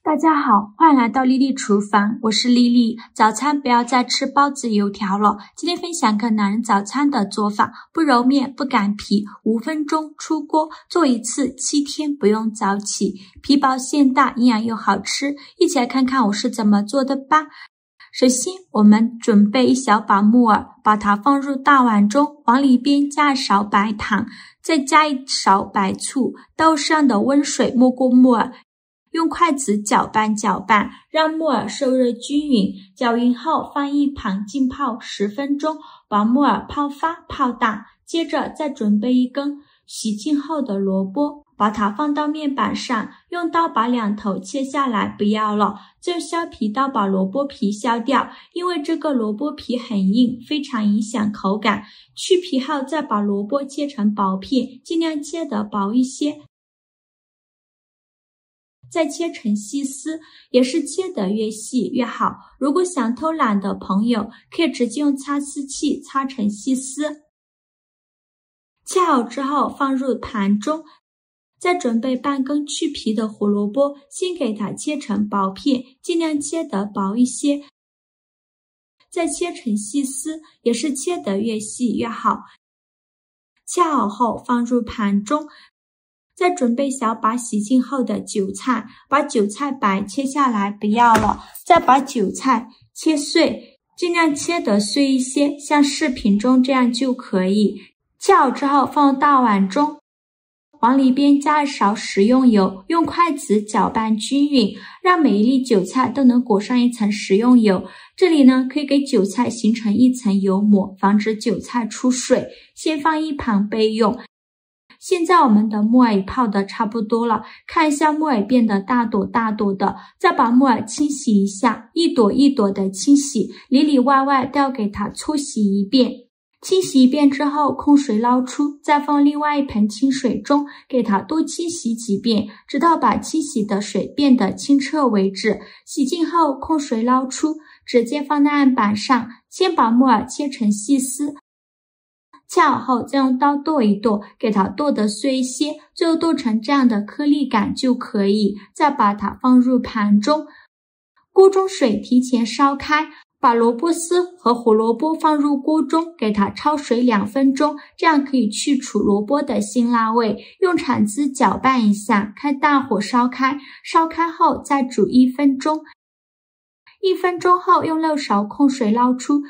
大家好，欢迎来到丽丽厨房，我是丽丽。早餐不要再吃包子油条了。今天分享个懒人早餐的做法，不揉面不擀皮，5分钟出锅，做一次7天不用早起，皮薄馅大，营养又好吃。一起来看看我是怎么做的吧。首先我们准备1小把木耳，把它放入大碗中，往里边加1勺白糖，再加1勺白醋，倒上的温水没过木耳，用筷子搅拌搅拌，让木耳受热均匀。搅匀后放一旁浸泡10分钟，把木耳泡发泡大。接着再准备1根洗净后的萝卜，把它放到面板上，用刀把2头切下来，不要了，就用削皮刀把萝卜皮削掉，因为这个萝卜皮很硬，非常影响口感。去皮后再把萝卜切成薄片，尽量切得薄一些。再切成细丝，也是切得越细越好。如果想偷懒的朋友，可以直接用擦丝器擦成细丝。切好之后放入盘中，再准备半根去皮的胡萝卜，先给它切成薄片，尽量切得薄一些。再切成细丝，也是切得越细越好。切好后放入盘中。再准备小把洗净后的韭菜，把韭菜白切下来不要了，再把韭菜切碎，尽量切得碎一些，像视频中这样就可以。切好之后放入大碗中，往里边加1勺食用油，用筷子搅拌均匀，让每一粒韭菜都能裹上一层食用油。这里呢，可以给韭菜形成一层油膜，防止韭菜出水，先放一旁备用。现在我们的木耳也泡得差不多了，看一下木耳变得大朵大朵的，再把木耳清洗一下，一朵一朵的清洗，里里外外都要给它搓洗一遍。清洗一遍之后控水捞出，再放另外一盆清水中，给它多清洗几遍，直到把清洗的水变得清澈为止。洗净后控水捞出，直接放在案板上，先把木耳切成细丝。切好后再用刀剁一剁，给它剁得碎一些，最后剁成这样的颗粒感就可以。再把它放入盘中，锅中水提前烧开，把萝卜丝和胡萝卜放入锅中，给它焯水2分钟，这样可以去除萝卜的辛辣味。用铲子搅拌一下，开大火烧开，烧开后再煮1分钟。1分钟后用漏勺控水捞出，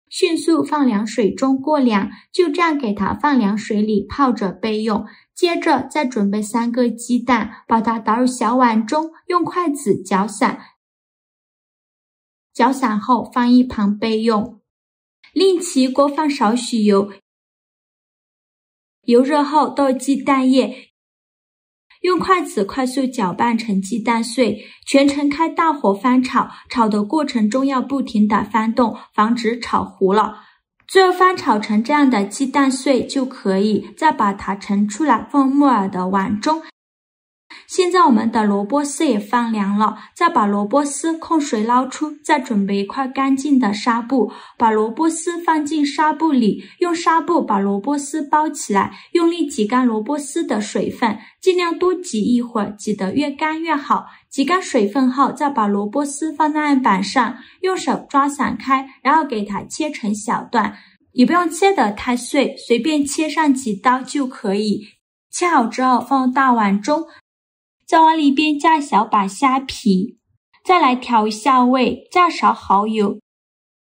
迅速放凉水中过凉，就这样给它放凉水里泡着备用。接着再准备3个鸡蛋，把它倒入小碗中，用筷子搅散，搅散后放一旁备用。另起锅放少许油，油热后倒鸡蛋液，用筷子快速搅拌成鸡蛋碎，全程开大火翻炒，炒的过程中要不停地翻动，防止炒糊了。最后翻炒成这样的鸡蛋碎就可以，再把它盛出来放木耳的碗中。现在我们的萝卜丝也放凉了，再把萝卜丝控水捞出，再准备一块干净的纱布，把萝卜丝放进纱布里，用纱布把萝卜丝包起来，用力挤干萝卜丝的水分，尽量多挤一会儿，挤得越干越好。挤干水分后，再把萝卜丝放在案板上，用手抓散开，然后给它切成小段，也不用切得太碎，随便切上几刀就可以。切好之后放入大碗中，再往里边加1小把虾皮，再来调一下味，加1勺蚝油，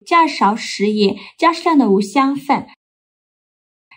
加1勺食盐，加适量的五香粉，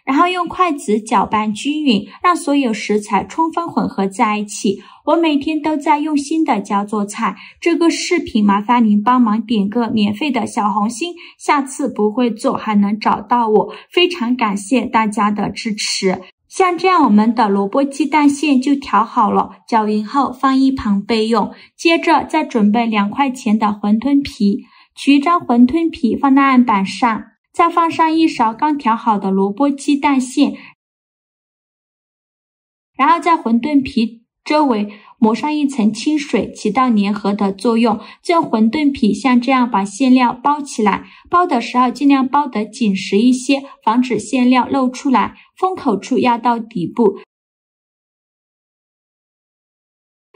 然后用筷子搅拌均匀，让所有食材充分混合在一起。我每天都在用心的教做菜，这个视频麻烦您帮忙点个免费的小红心，下次不会做还能找到我，非常感谢大家的支持。像这样我们的萝卜鸡蛋馅就调好了，搅匀后放一旁备用。接着再准备2块钱的馄饨皮，取一张馄饨皮放在案板上，再放上1勺刚调好的萝卜鸡蛋馅，然后在馄饨皮周围抹上一层清水，起到粘合的作用。再用馄饨皮像这样把馅料包起来，包的时候尽量包得紧实一些，防止馅料漏出来，封口处压到底部。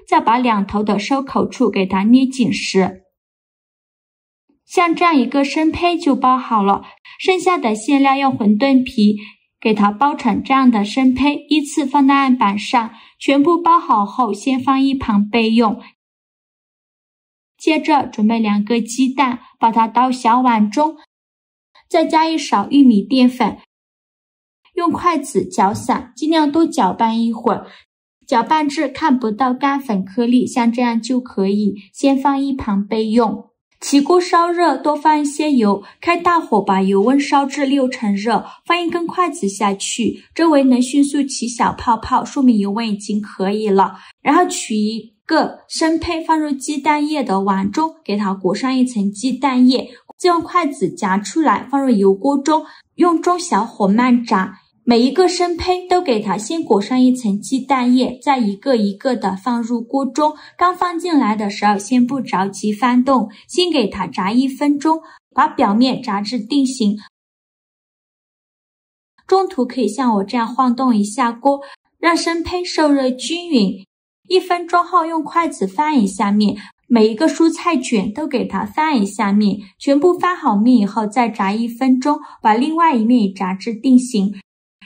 再把两头的收口处给它捏紧实。像这样一个生胚就包好了，剩下的馅料用馄饨皮给它包成这样的生胚，依次放在案板上，全部包好后先放一旁备用。接着准备2个鸡蛋，把它倒小碗中，再加一勺玉米淀粉，用筷子搅散，尽量多搅拌一会儿，搅拌至看不到干粉颗粒，像这样就可以，先放一旁备用。起锅烧热，多放一些油，开大火把油温烧至6成热，放一根筷子下去，周围能迅速起小泡泡，说明油温已经可以了。然后取一个生胚放入鸡蛋液的碗中，给它裹上一层鸡蛋液，再用筷子夹出来，放入油锅中，用中小火慢炸。每一个生胚都给它先裹上一层鸡蛋液，再一个一个的放入锅中。刚放进来的时候，先不着急翻动，先给它炸1分钟，把表面炸至定型。中途可以像我这样晃动一下锅，让生胚受热均匀。1分钟后用筷子翻一下面，每一个蔬菜卷都给它翻一下面，全部翻好面以后再炸1分钟，把另外一面也炸至定型。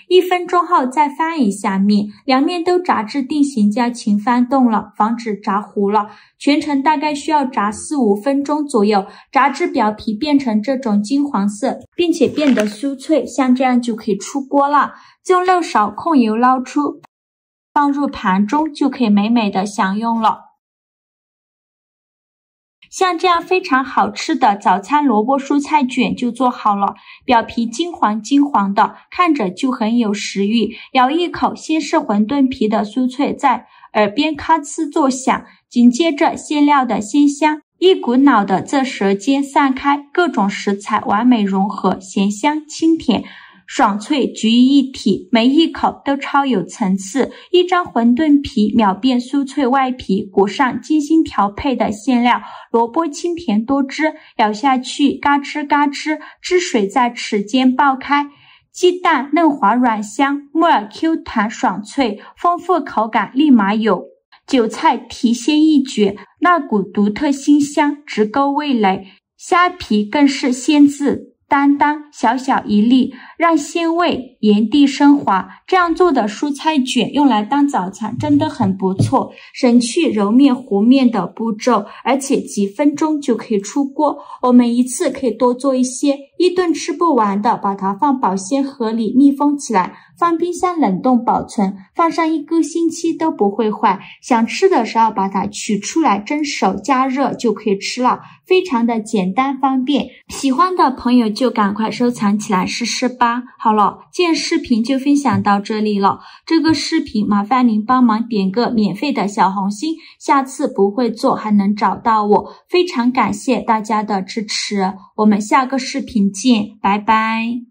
1分钟后再翻一下面，两面都炸至定型，就要勤翻动了，防止炸糊了。全程大概需要炸4-5分钟左右，炸至表皮变成这种金黄色，并且变得酥脆，像这样就可以出锅了。用漏勺控油捞出，放入盘中就可以美美的享用了。像这样非常好吃的早餐萝卜蔬菜卷就做好了，表皮金黄金黄的，看着就很有食欲。咬一口，先是馄饨皮的酥脆在耳边咔呲作响，紧接着馅料的鲜香一股脑的在舌尖散开，各种食材完美融合，咸香清甜爽脆聚于一体，每一口都超有层次。一张馄饨皮秒变酥脆外皮，裹上精心调配的馅料，萝卜清甜多汁，咬下去嘎吱嘎吱，汁水在齿间爆开。鸡蛋嫩滑软香，木耳 Q 弹爽脆，丰富口感立马有。韭菜提鲜一绝，那股独特馨香直勾味蕾。虾皮更是鲜字担当，小小一粒，让鲜味炎地升华。这样做的蔬菜卷用来当早餐真的很不错，省去揉面和面的步骤，而且几分钟就可以出锅。我们一次可以多做一些，一顿吃不完的把它放保鲜盒里密封起来，放冰箱冷冻保存，放上1个星期都不会坏。想吃的时候把它取出来蒸熟加热就可以吃了，非常的简单方便。喜欢的朋友就赶快收藏起来试试吧。好了，今天视频就分享到这里了。这个视频麻烦您帮忙点个免费的小红心，下次不会做还能找到我。非常感谢大家的支持，我们下个视频见，拜拜。